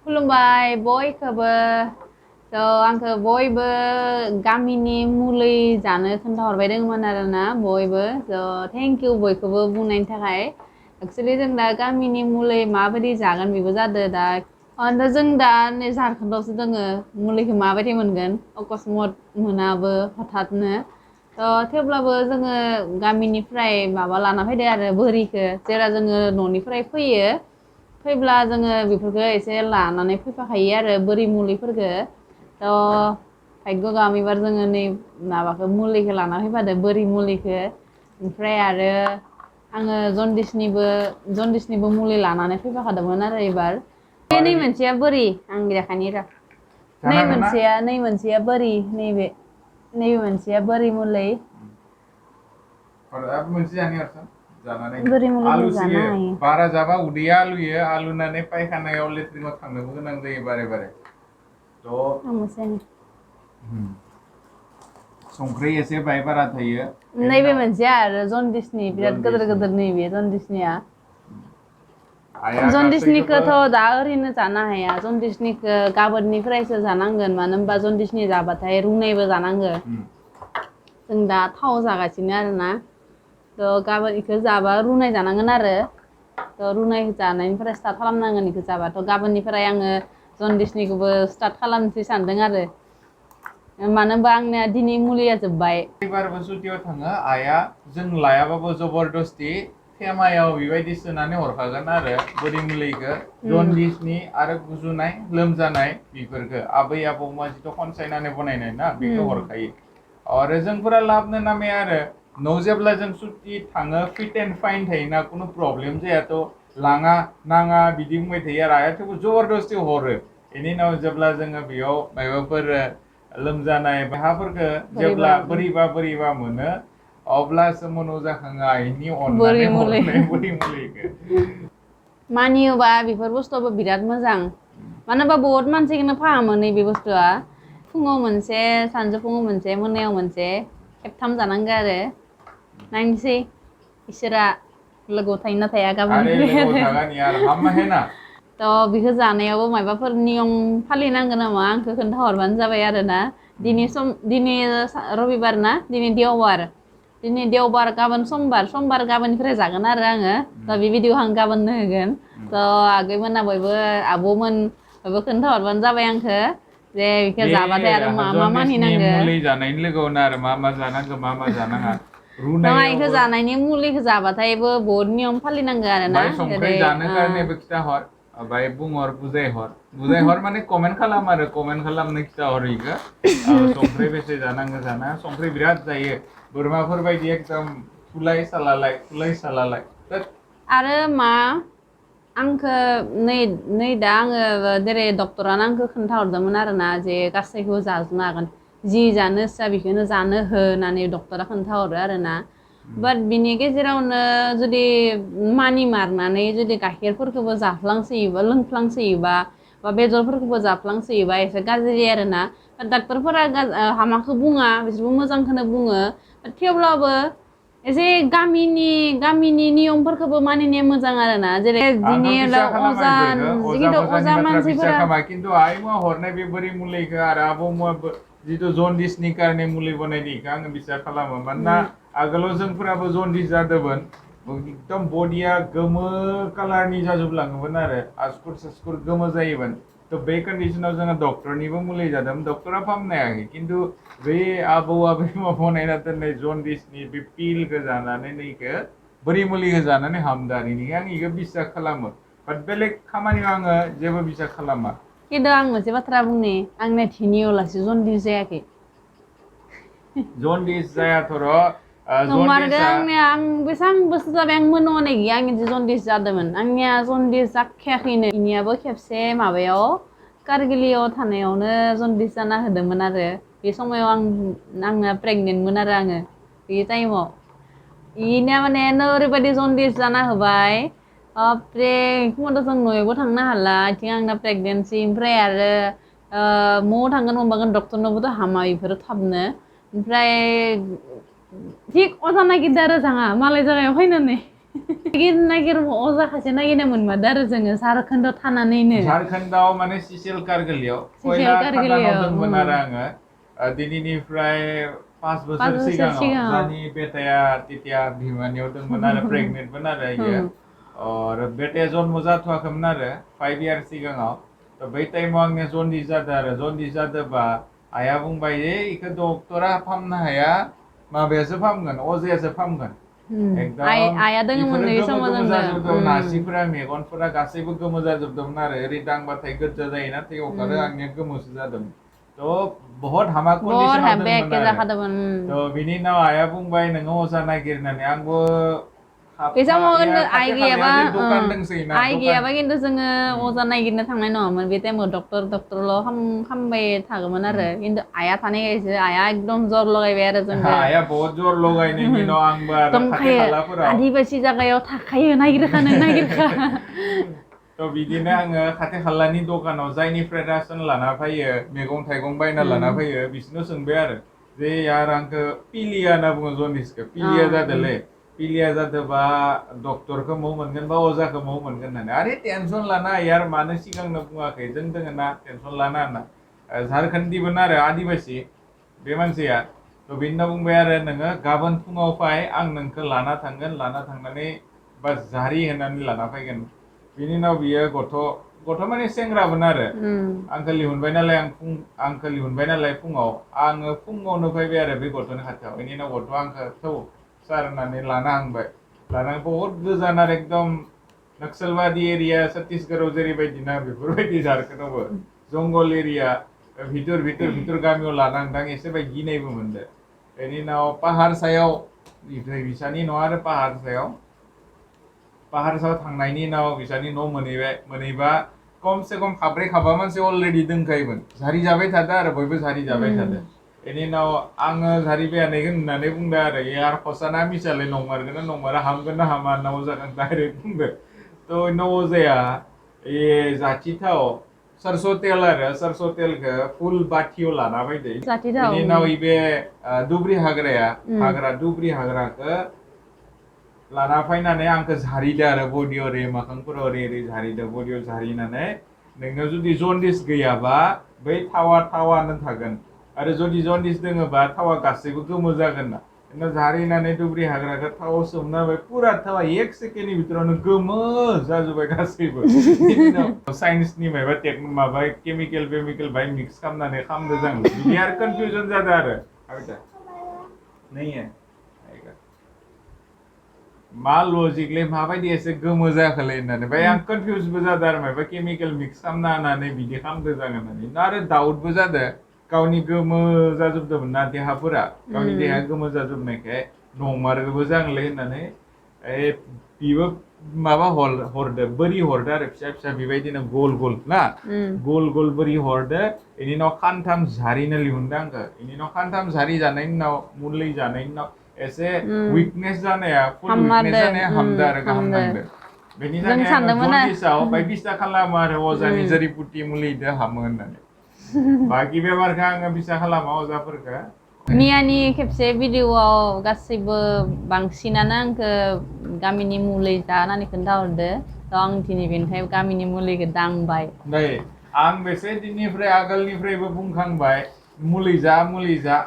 खुलुमबाय बयखौबो आंखौ बयबो गामिनि मुलि जानो खोन्थाहरबाय दंमोन आरोना बयबो थेंक इउ बयखौबो बुंनायनि थाखाय एक्सुवेलि जों दा गामिनि मुलि माबायदि जागोन बेबो जादों दा जों दा नै झारखन्डआवसो दोङो मुलिखौ माबायदि मोनगोन अकस्मात मोनाबो हठातनो थेवब्लाबो जोङो गामिनिफ्राय माबा लाना फैदो आरो बोरिखौ जेला जोङो न'निफ्राय फैयो फैब्ला जोङो बेफोरखौ एसे लानानै फैफाखायो आरो बोरि मुलिफोरखौ भाग्य गाहाम एबार जोङो नै माबाखौ मुलिखौ लाना फैफादो बोरि मुलिखौ ओमफ्राय आरो आङो जन्दिसनिबो मुलि लानानै फैफाखादोंमोन आरो एबार नै मोनसेया बोरि आं देखायनि र' नै मोनसेया बोरि नैबे मोनसेया बोरि मुलि बोरि मुलिखौ जानो हायो बारा जाबा उदैया आलुयो आलुनानै पायखानायाव लेट्रिनाव थांनोबो गोनां जायो बारे बारे संख्रि एसे बाय बारा थायो नैबे मोनसेया आरो जन्दिसनि बिराद गिदिर गिदिर नैबे जन्दिसनिया जन्दिसनिखौथ' दा ओरैनो जानो हाया जन्दिसनिखौ गाबोननिफ्रायसो जानांगोन मानो होनबा जन्दिसनि जाबाथाय रुनायबो जानांगो जों दा थाव जागासिनो आरोना गाबोन बेखौ जाबा रुनाय जानांगोन आरो रुनाय जानायनिफ्राय स्टार्ट खालामनांगोन बेखौ जाबाथ' गाबोननिफ्राय आङो जन्दिसनिखौबो स्टार्ट खालामनोसै सानदों आरो मानो होनबा आंनिया दिनै मुलिया जोब्बाय एबारबो सुटियाव थाङो आइया जों लायाबाबो जबरदस्ति थेमायाव बेबायदि सोनानै हरखागोन आरो बोरि मुलिखौ जन्दिसनि आरो गुजुनाय लोमजानाय बेफोरखौ आबै आबौमा जिथु खनसायनानै बनायनाय ना बेखौ हरखायो आरो जोंफोरा लाबनो नामे आरो न' जेब्ला जों सुटि थाङो फिट एन्ड फाइन थायोना खुनु प्रब्लेम जायाथ' लाङा नाङा बिदि बुंबाय थायो आरो आइया थेवबो जबरदस्ति हरो बेनि उनाव जेब्ला जोङो बेयाव माबाफोर लोमजानाय हाफोरखौ जेब्ला बोरैबा मोनो अब्लासो मनो जाखाङो आइनि अननानै हरनाय बोरि मुलिखौ मानियोबा बेफोर बुस्थुआबो बिराद मोजां मानो होनबा बहुत मानसिखौनो फाहामो नैबे बुस्थुआ फुङाव मोनसे सानजौफुङाव मोनसे मोनायाव मोनसे खेबथाम जानांगौ आरो नायनोसै इसोरा लोगोआव थायोना थाया गाबोन बेखौ जानायावबो माबाफोर नियम फालिनांगौ नामा आंखौ खोन्थाहरबानो जाबाय आरोना दिनै रबिबार ना दिनै देवबार गाबोन समबार गाबोननिफ्राय जागोन आरो आङो बे भिडिअ आं गाबोननो होगोन आगैमोना बयबो आब'मोन बयबो खोन्थाहरबानो जाबाय आंखो जे बेखौ जाबाथाय आरो मा मानिनांगो मुलि जानायनि लोगोआवनो आरो मा जानांगौ मा जानाङा इखौ जानायनि मुलिखौ जाबाथायबो बहुत नियम फालिनांगौ आरोना संख्रि जानो कारनेबो खिथाहर ओमफ्राय बुंहर बुजायहर माने कमेन्ट खालाम आरो कमेन्ट खालामनो खिथाहर इखो संख्रि बेसे जानांगौ जानाङा संख्रि बिराद जायो बोरमाफोर बायदि एकदम फुलाय सालालाय आरो मा आंखो नै दा आङो जेरै डक्टरानो आंखो खोन्थाहरदोंमोन आरोना जे गासैखौबो जाजोबनो हागोन जि जानो इस्सा बेखौनो जानो हो होननानै डक्टरा खोन्थाहरो आरोना बाट बिनि गेजेरावनो जुदि मानि मारनानै जुदि गाइखेरफोरखौबो जाफ्लांसोयोबा लोंफ्लांसोयोबा बा बेदरफोरखौबो जाफ्लांसोयोबा एसे गाज्रि आरोना डाक्टरफोरा हामाखौ बुङा बिसोरबो मोजांखौनो बुङो थेवब्लाबो एसे गामिनि नियमफोरखौबो मानिनाया मोजां आरोना जेरै अजा मानसिफोरा खिन्थु आइमा हरनाय बे बोरि मुलिखौ आरो आबौमा जिथु जन्दिसनि कारने मुलि बनायनायखौ आङो बिसास खालामो मानोना आगोलाव जोंफोराबो जन्दिस जादोंमोन एकदम बडिया गोमो कालारनि जाजोबलाङोमोन आरो आसुकुर गोमो जायोमोन थ' बे कन्डिसनाव जोङो डक्टरनिबो मुलि जादोंमोन डक्टरा फाहामनो हायाखै खिन्थु बे आबै बनायना दोननाय जन्दिसनि बे पिलखौ जानानै नैखो बोरि मुलिखौ जानानै हामदानि आं इखौ बिसास खालामो बाट बेलेग खामानियाव आङो जेबो बिसास खालामा खिन्थु आं मोनसे बाथ्रा बुंनि आंना थिनियावलासे जन्दिस जायाखै जन्दिस जायाथ' र' आं बेसेबां बोसोर जाबाय आं मोननाय गैया आंनि जन्दिस जादोंमोन आंनिया जन्दिस जाखायाखैनो इनियाबो खेबसे माबायाव कारगिलियाव थानायावनो जन्दिस जाना होदोंमोन आरो बे समायाव आंना प्रेगनेन्टमोन आरो आङो बे टाइमाव इनिया माने ओरैबायदि जन्दिस जाना होबाय बापरे एखमबा जों न'आवबो थांनो हाला आथिं आंना प्रेगनेन्सि ओमफ्राय आरो म'आव थांगोन माबागोन डक्टरनावबोथ' हामा बेफोरो थाबनो ओमफ्राय थिग अजा नागिरदों आरो जोंहा मालाय जागायाव फैनानै नागिर अजाखासो नागिरना मोनमारदो आरो जोङो झारखोन्डआव थानानैनो झारखोन्डआव माने सिसेल कारगिलाव सिसेल कारगिलाव, दंमोन आरो आङो दिनैनिफ्राय 5 बोसोर बोसोर सिगाङाव सिगाङाव। जानि बेटाया तितिया भिमानियाव दंमोन आरो प्रेगनेन्टमोन आरो इयो और बेटाया जन्म जाथ'वाखैमोन आरो 5 इयार सिगाङाव तो बै टाइमाव आंनिया जन्दिस जादों आरो जन्दिस जादोंबा आइया बुंबाय इखो डक्टरा फाहामनो हाया माबायासो फाहामगोन अजायासो फाहामगोन एकदम आइया दोङोमोन इफोरो बै गोमो समाव गोमो जोंनो जाजोबदोंमोन आसिफोरा मेगनफोरा गासैबो गोमो जाजोबदोंमोन आरो ओरै दांबाथाय गोजा जायोना थै ओंखारो आंनिया गोमोसो जादों थ' बहुत हामा बर कन्डिसनाव हेबे दंमोन एके आरो जाखादोंमोन थ' बिनि उनाव आइया बुंबाय नोङो अजा नागिरनानै आंबो बे समाव खिन्थु आइ खाथि गैयाबा खालायाव जे दखान दोंसोयोना आइ दखान गैयाबा खिन्थु जोङो अजा नागिरनो थांनाय नङामोन बे टाइमाव डक्टरल' खामबाय थागौमोन आरो खिन्थु आइया थानायखायसो आइया एकदम जर लगायबाय आरो जोंखौ आइया बहुत जर लगायनायनि उनाव आंबो आरो खाथि दंखायो खालाफोराव आदिबासि जागायाव थाखायो नागिरखा नों नागिरखा थ' बिदिनो आङो खाथि खालानि दखानाव जायनिफ्राय रासन लाना फैयो मैगं थाइगं बायना लाना फैयो बिसोरनाव सोंबाय आरो जे यार आंखो पिलिया होनना बुङो जन्दिसखौ पिलिया जादोंलै पिलिया जादोंबा डक्टरखौ मौ मोनगोन बा अजाखौ मौ मोनगोन होननानै आरे टेनसन लाना यार मानो सिगांनो बुङाखै जों दोङो ना टेनसन लाना होनना झारखन्डनिमोन आरो आदिबासि बे मानसिया थ' बिनि उनाव बुंबाय आरो नोङो गाबोन फुङाव फै आं नोंखौ लाना थांगोन लाना थांनानै बा जारि होनानै लाना फैगोन बिनि उनाव बियो गथ' माने सेंग्रामोन आरो आंखौ लिंहरबाय नालाय फुङाव आङो फुङावनो फैबाय आरो बे गथ'नि खाथियाव बेनि उनाव गथ'आ आंखौ थौ सार होननानै लाना हांबाय लाना बहुत गोजान आरो एकदम नक्सलबादि एरिया छत्तीसगढ़आव जेरैबायदि ना बेफोरबायदि झारखोन्डआवबो जंगल एरिया भितर गामियाव लाना हांदां एसे बाय गिनायबो मोनदो बेनि उनाव पाहार सायाव बिसानि न'आ आरो पाहार सायाव थांनायनि उनाव बिसानि न' मोनहैबा खमसे खम खाब्रै खाबा मानसि अलरेडि दोनखायोमोन जारि जाबाय थादो आरो बयबो जारि जाबाय थादो बेनि उनाव आङो जारि बायानायगोन होननानै बुंदो आरो यार खसाना मिसालै नंमारगोन ना नंमारा हामगोन ना हामा होनना अजाखौ डाइरेक्ट बुंदो थ' उनाव अजाया जाथि थाव सरस' तेल आरो सरस' तेलखौ फुल बाथियाव लाना फैदो बेनि उनाव बे दुब्रि दुब्रि हाग्राखौ लाना फैनानै आंखौ जारिदो आरो बडियाव ओरै मोखांफोराव ओरै जारिदो बडियाव जारिनानै नोंनाव जुदि जन्दिस गैयाबा बै थावानो थागोन आरो जुदि जन्दिस दोङोबा थावा गासैबो गोमो जागोन ना उनाव जारिनानै दुब्रि हाग्राखौ थावाव सोमना होबाय पुरा थावा 1 सेकेन्डनि भितरावनो गोमो जाजोब्बाय गासैबो साइन्सनि माबा केमिकेल बाय मिक्स खालामनानै खालामदो जों बिदि आरो कनफिउजन जादों आरो नहीं है मा लजिकलै माबायदि एसे गोमो जाखोलै होननानै बाय आं कनफिउजबो जादों आरो माबा केमिकेल मिक्स खालामना होनानै बिदि खालामदो जागोन होननानै आरो डाउटबो जादों गावनि गोमो जाजोबदोंमोन ना देहाफोरा गावनि देहाया गोमो जाजोबनायखाय नंमारगौबो जागोनलै होननानै बिबो माबा हरदो बोरि हरदो आरो फिसा बेबायदिनो गल ना गल बोरि हरदो बेनि उनाव खानथाम जारिनो लिंहरदो आंखौ बेनि उनाव खानथाम जारि जानायनि उनाव मुलि जानायनि उनाव एसे उइकनेस जानाया हामदो आरो गाहाम नांदो बेनि थाखाय आङो जन्दिसाव बायदिसिना खालामो आरो अजानि जरिपुति मुलिदो हामो होननानै बाखि बेमारखौ आङो बिसा खालामा अजाफोरखौ मियानि खेबसे भिडिअआव गासैबो बांसिनानो आंखौ गामिनि मुलि जा होननानै खोन्थाहरदो थ' आं दिनै बेनिफ्राय गामिनि मुलिखौ दांबाय नै आं बेसे दिननिफ्राय आगोलनिफ्रायबो बुंखांबाय मुलि जा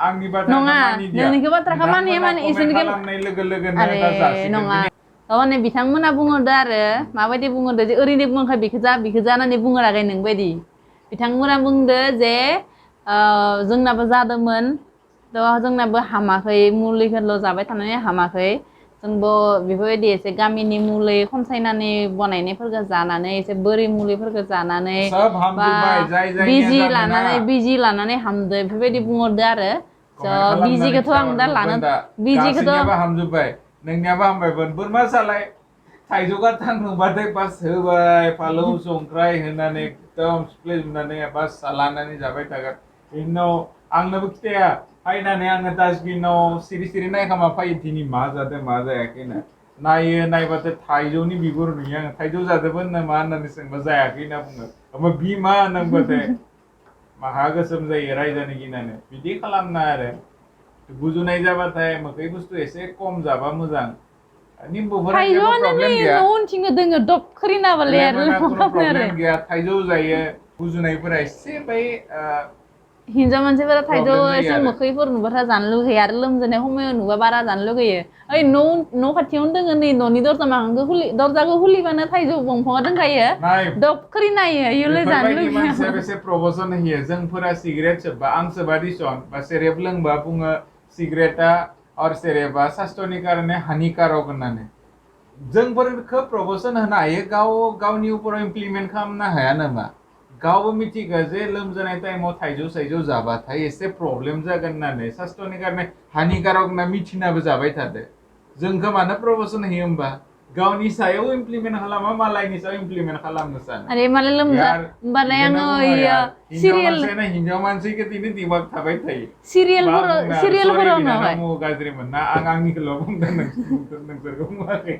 आंनि बाथ्राखौ मानिदिया नोंनिखौ बाथ्राखौ मानिया माने इसोरनि खालामनाय लोगो लोगोनो दा जासिगोन नङा माने बिथांमोना बुंहरदो आरो माबायदि बुंहरदो जे ओरैनो बुङाखै बेखौ जा होननानै बुंहराखै नोंबायदि बिथांमोना बुंदो जे जोंनाबो जादोंमोन थ' जोंनाबो हामाखै मुलिखौल' जाबाय थानानै हामाखै जोंबो बेफोरबायदि एसे गामिनि मुलि खनसायनानै बनायनायफोरखौ जानानै एसे बोरि मुलिफोरखौ जानानै बा बिजि लानानै हामदो बेफोरबायदि बुंहरदो आरो बिजिखौथ' आं दा लानो गासैनियाबो हामजोब्बाय नोंनियाबो हामबायमोन बोरमा सालाय थाइजौ गाथां नुबाथाय बास होबाय फालौ संख्राय होनानै एकदम सिफ्लेजोबनानै बास लानानै जाबाय थागोन बेनि उनाव आंनोबो खिथाया फैनानै आङो डास्टबिनाव सिरि नायखामा फैयो दिनै मा जादों मा जायाखै होनना नायबाथाय थाइजौनि बिगुर नुयो आङो थाइजौ जादोंमोन नामा होननानै सोंबा जायाखै होनना बुङो ओमफ्राय बिमा होनबाथाय माहा गोसोम जायो रायजानो गिनानै बिदि खालामना आरो गुजुनाय जाबाथाय मोखै बुस्थु एसे खम जाबा मोजां निम्बुफोरा जेबो थाइजौआनो नै प्रब्लेम गैया न' उनथिंनो दोङो दब खोरिनाबालाय आरो लेमना खुनु लोंबानो आरो प्रब्लेम गैया थाइजौ जायो गुजुनायफोरा एसे बै हिनजाव मानसिफोरा थाइजौ प्रब्लेम जायो एसे आरो मोखैफोर नुबाथाय जानो लुगैयो आरो लोमजानाय समायाव नुबा बारा जानो लुगैयो ओइ न' खाथियावनो दोङो नै न'नि दरजाखौ खुलिबानो थाइजौ दंफाङा दोनखायो नाय दब खोरिना होयो इयावलाय जानो बेफोरबायदि मानसिया लुगैयो बेसे प्रबसन होयो जोंफोरा सिगारेट सोबबा आं सोबा दिसन बा सेरेब लोंबा बुङो सिगारेटआ और सेरेबा सास्थ्रनि कारणे हानिकारक होननानै जोंफोरखौ प्रबसन होनो हायो गावनि उपराव इमप्लिमेन्ट खालामनो हाया नामा गावबो मिथिगौ जे लोमजानाय टाइमाव थाइजौ साइजौ जाबाथाय एसे प्रब्लेम जागोन होननानै सास्थ्रनि कारणे हानिकारक होनना मिथिनाबो जाबाय थादो जोंखौ मानो प्रबसन होयो होमबा गावनि सायाव इमप्लिमेन्ट खालामा मालायनि सायाव इमप्लिमेन्ट खालामनो सानो आरे मालाय लोमजा यार होमबालाय इखौनो आङो बुङो इयो यार हिनजाव सिरियेल मानसियानो हिनजाव मानसिखौ दिनै दिमाग थाबाय थायो मा सिरियेलफोराव बुंनो आरो सरि सिरियेलफोरावनोहाय बिनानाव गाज्रि मोनना आं आंनिखौल' बुंदों नोंसोरखौ बुङाखै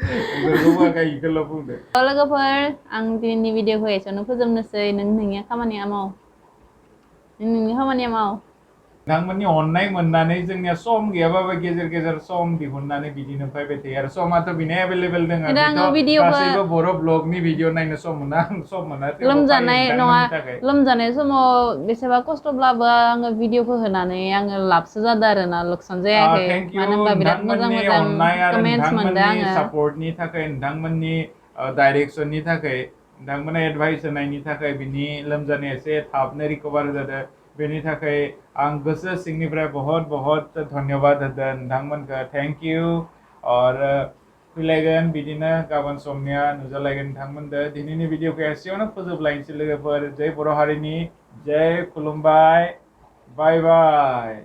नोंसोरखौ बुङाखै इखौल' बुंदो लोगोफोर आं दिनैनि भिडिअखौ एसेयावनो फोजोबनोसै नों नोंनि खामानिया माव नों नोंनि खामानिया माव नोंथांमोननि अननाय मोननानै जोंनिया सम गैयाबाबो गेजेर गेजेर सम दिहुननानै बिदिनो फैबाय थायो आरो समाथ' बिनो एभेलेबेल दङ आरो बेथ' आङो भिडिअखौ गासैबो बर' ब्लगनि भिडिअ नायनो सम मोना आं सम मोना थेवबो फायो लोमजानाय नङा नोंथांमोननि थाखाय लोमजानाय समाव बेसेबा खस्थ'ब्लाबो आङो भिडिअखौ होनानै आङो लाबसो जादों आरोना लकसान जायाखै थेंक इउ मानो होनबा बिराद मोजां नोंथांमोननि मोजां अननाय आरो कमेन्टस मोनदों नोंथांमोननि आङो सापर्टनि थाखाय नोंथांमोननि डाइरेक्सननि थाखाय नोंथांमोना एडभाइस होनायनि थाखाय बिनि लोमजानाया एसे थाबनो रिकभार जादों बेनि थाखाय आं गोसो सिंनिफ्राय बहुत बहुत धन्यबाद होदों नोंथांमोनखौ थेंक इउ और फैलायगोन बिदिनो गाबोन समनिया नुजालायगोन नोंथांमोनदो दिनैनि भिडिअखौ एसेयावनो फोजोबलायनोसै लोगोफोर जय बर' हारिनि जय खुलुमबाय बाय बाय